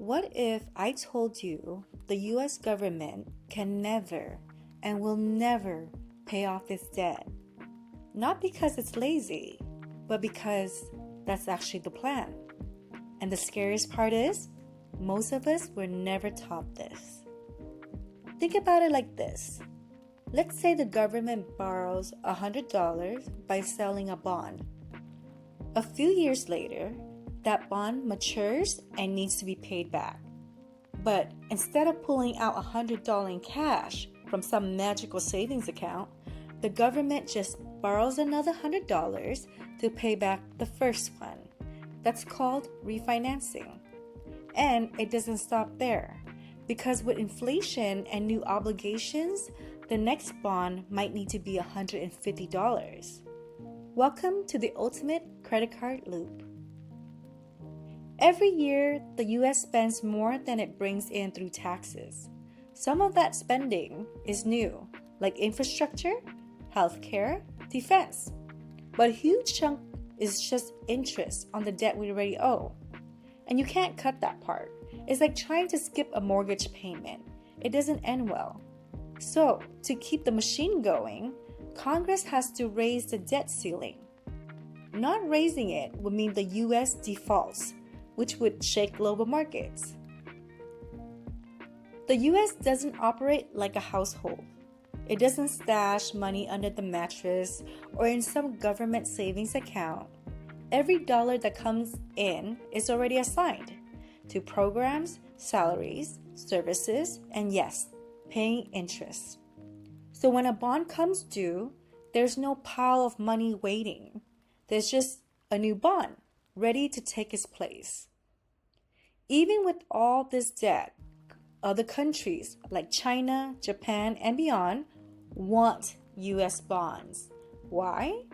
What if I told you the US government can never and will never pay off its debt? Not because it's lazy, but because that's actually the plan. And the scariest part is, most of us were never taught this. Think about it like this. Let's say the government borrows $100 by selling a bond. A few years later, that bond matures and needs to be paid back. But instead of pulling out $100 in cash from some magical savings account, the government just borrows another $100 to pay back the first one. That's called refinancing. And it doesn't stop there, because with inflation and new obligations, the next bond might need to be $150. Welcome to the ultimate credit card loop. Every year, the US spends more than it brings in through taxes. Some of that spending is new, like infrastructure, healthcare, defense. But a huge chunk is just interest on the debt we already owe. And you can't cut that part. It's like trying to skip a mortgage payment. It doesn't end well. So, to keep the machine going, Congress has to raise the debt ceiling. Not raising it would mean the US defaults, which would shake global markets. The US doesn't operate like a household. It doesn't stash money under the mattress or in some government savings account. Every dollar that comes in is already assigned to programs, salaries, services, and yes, paying interest. So when a bond comes due, there's no pile of money waiting. There's just a new bond ready to take its place. Even with all this debt, other countries like China, Japan, and beyond want US bonds. Why?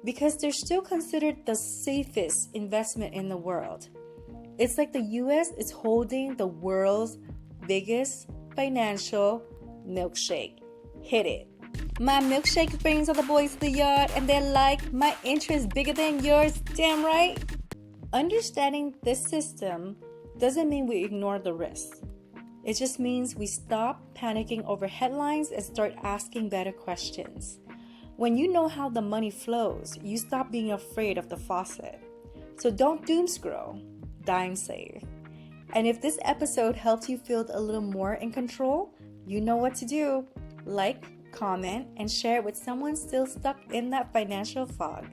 Because they're still considered the safest investment in the world. It's like the US is holding the world's biggest financial milkshake. Hit it. My milkshake brings all the boys to the yard and they're like, my interest bigger than yours, damn right. Understanding this system doesn't mean we ignore the risks. It just means we stop panicking over headlines and start asking better questions. When you know how the money flows, you stop being afraid of the faucet. So don't doom scroll, Dyme Saver. And if this episode helped you feel a little more in control, you know what to do. Like, comment, and share it with someone still stuck in that financial fog.